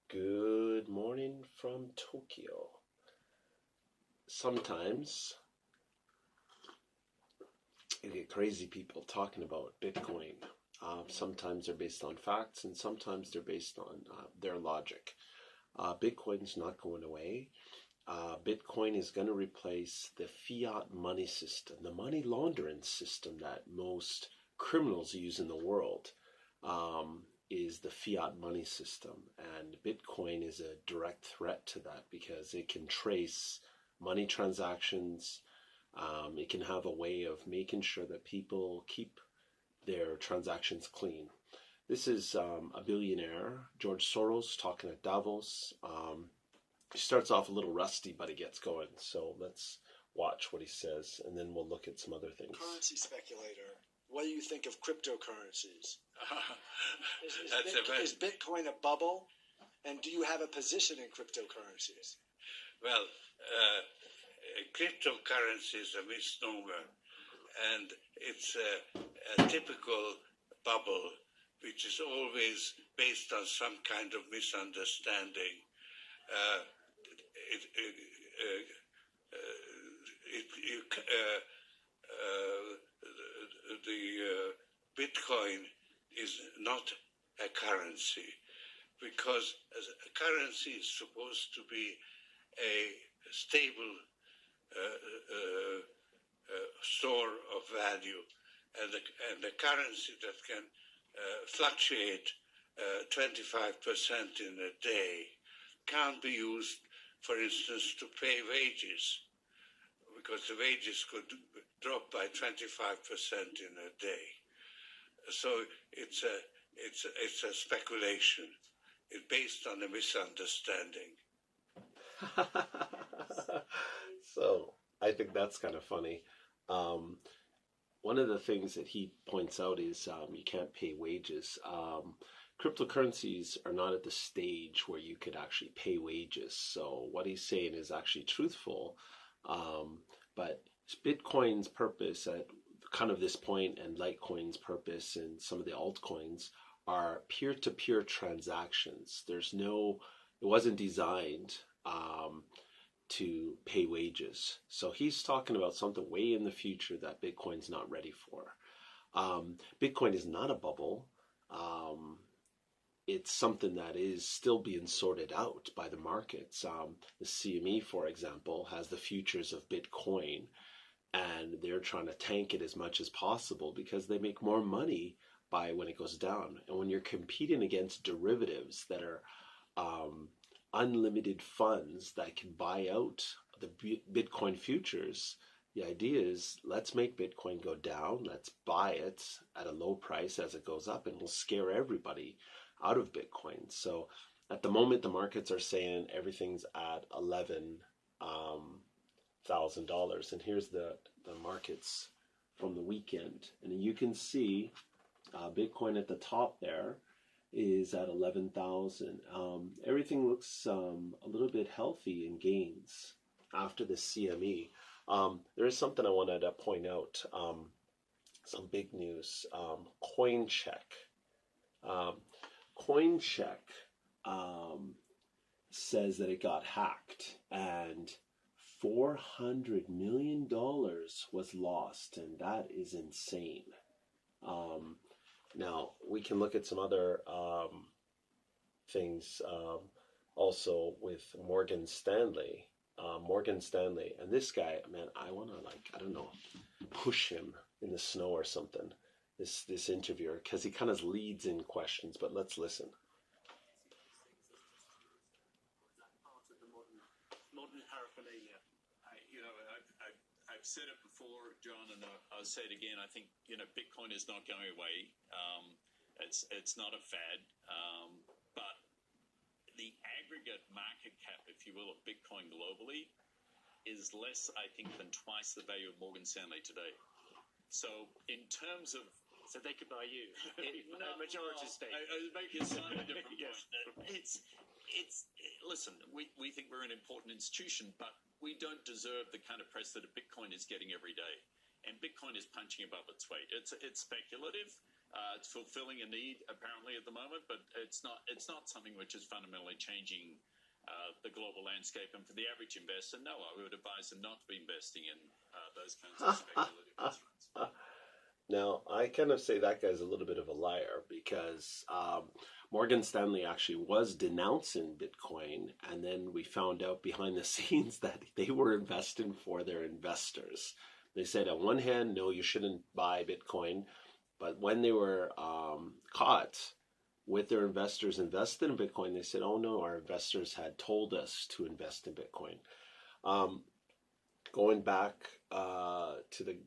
Good morning from Tokyo. Sometimes you get crazy people talking about Bitcoin. Sometimes they're based on facts and sometimes they're based on their logic. Bitcoin's not going away. Bitcoin is going to replace the fiat money system, the money laundering system that most criminals use in the world. Is the fiat money system, and Bitcoin is a direct threat to that because it can trace money transactions. It can have a way of making sure that people keep their transactions clean. This is a billionaire, George Soros, talking at Davos. He starts off a little rusty, but he gets going. So let's watch what he says, and then we'll look at some other things. Currency speculator, what do you think of cryptocurrencies? Is Bitcoin a bubble? And do you have a position in cryptocurrencies? Well, cryptocurrency is a misnomer, and it's a typical bubble which is always based on some kind of misunderstanding. The Bitcoin is not a currency, because a currency is supposed to be a stable store of value, and a currency that can fluctuate 25% in a day can't be used, for instance, to pay wages, because the wages could drop by 25% in a day. So it's a speculation. It's based on a misunderstanding. So I think that's kind of funny. One of the things that he points out is you can't pay wages. Cryptocurrencies are not at the stage where you could actually pay wages. So what he's saying is actually truthful. But Bitcoin's purpose at kind of this point, and Litecoin's purpose and some of the altcoins, are peer-to-peer transactions. It wasn't designed to pay wages. So he's talking about something way in the future that Bitcoin's not ready for. Bitcoin is not a bubble. It's something that is still being sorted out by the markets. The CME, for example, has the futures of Bitcoin, and they're trying to tank it as much as possible because they make more money by when it goes down. And when you're competing against derivatives that are unlimited funds that can buy out the Bitcoin futures, the idea is, let's make Bitcoin go down, let's buy it at a low price as it goes up, and we'll scare everybody out of Bitcoin. So at the moment, the markets are saying everything's at $11,000. And here's the markets from the weekend. And you can see Bitcoin at the top there is at 11,000. Everything looks a little bit healthy in gains after the CME. There is something I wanted to point out. Some big news. CoinCheck. CoinCheck says that it got hacked and $400 million was lost, and that is insane. Now, we can look at some other things also with Morgan Stanley. And this guy, man, I want to, push him in the snow or something, this interviewer, because he kind of leads in questions, but let's listen. Modern paraphernalia. I've said it before, John, and I'll say it again. I think Bitcoin is not going away. It's not a fad, but the aggregate market cap, if you will, of Bitcoin globally is less, I think, than twice the value of Morgan Stanley today. So in terms of... So they could buy you in a majority stake. I'll make it a slightly different Yes. point. Listen, we think we're an important institution, but we don't deserve the kind of press that a Bitcoin is getting every day. And Bitcoin is punching above its weight. It's speculative. It's fulfilling a need apparently at the moment, but it's not something which is fundamentally changing the global landscape. And for the average investor, no, I would advise them not to be investing in those kinds of speculative instruments. Now, I kind of say that guy's a little bit of a liar because Morgan Stanley actually was denouncing Bitcoin, and then we found out behind the scenes that they were investing for their investors. They said on one hand, no, you shouldn't buy Bitcoin, but when they were caught with their investors invested in Bitcoin, they said, oh no, our investors had told us to invest in Bitcoin. Going back to the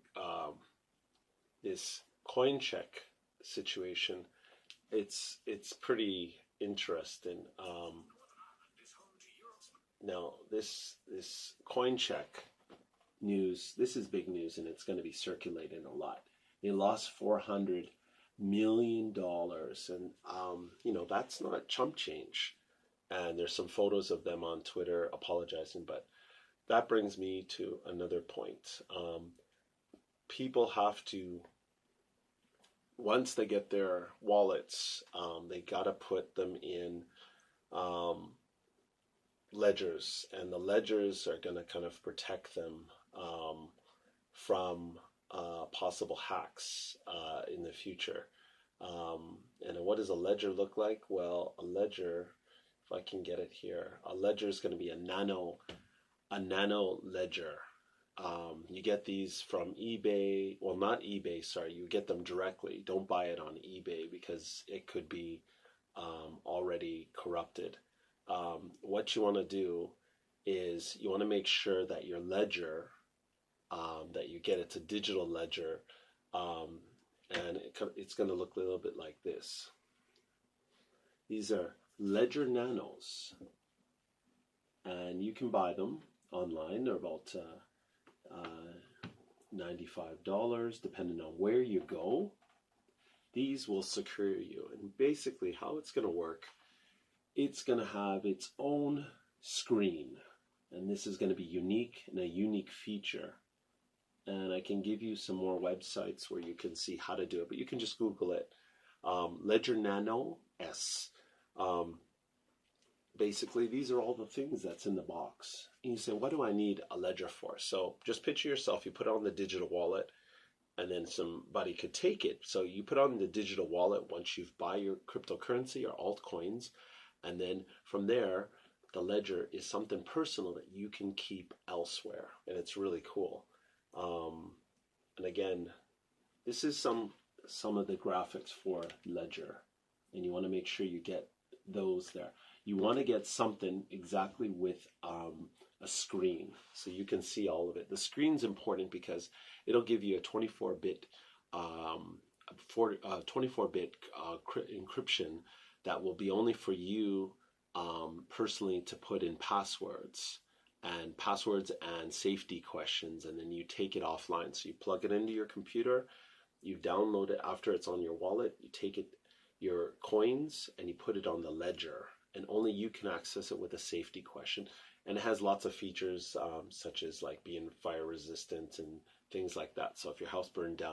this CoinCheck situation, it's pretty interesting. Now this CoinCheck news, this is big news, and it's going to be circulating a lot. They lost $400 million, and you know, that's not chump change. And there's some photos of them on Twitter apologizing, but that brings me to another point. People have to, once they get their wallets, they got to put them in ledgers, and the ledgers are going to kind of protect them from possible hacks in the future. And what does a ledger look like? Well, a ledger, if I can get it here, a ledger is going to be a nano ledger. You get these from eBay. Well, not eBay, sorry. You get them directly. Don't buy it on eBay because it could be already corrupted. What you want to do is you want to make sure that your ledger, that you get it's a digital ledger, and it's going to look a little bit like this. These are ledger nanos, and you can buy them online. They're about $95, depending on where you go. These will secure you, and basically how it's going to work, it's going to have its own screen, and this is going to be unique and a unique feature. And I can give you some more websites where you can see how to do it, but you can just Google it. Ledger Nano S. Basically, these are all the things that's in the box. And you say, what do I need a ledger for? So just picture yourself, you put it on the digital wallet, and then somebody could take it. So you put on the digital wallet once you've buy your cryptocurrency or altcoins, and then from there, the ledger is something personal that you can keep elsewhere, and it's really cool. And again, this is some of the graphics for ledger, and you want to make sure you get those there. You want to get something exactly with a screen so you can see all of it. The screen's important because it'll give you a 24-bit encryption that will be only for you personally to put in passwords and safety questions, and then you take it offline. So you plug it into your computer, you download it after it's on your wallet, you take it, your coins, and you put it on the ledger, and only you can access it with a safety question. And it has lots of features such as like being fire resistant and things like that. So if your house burned down,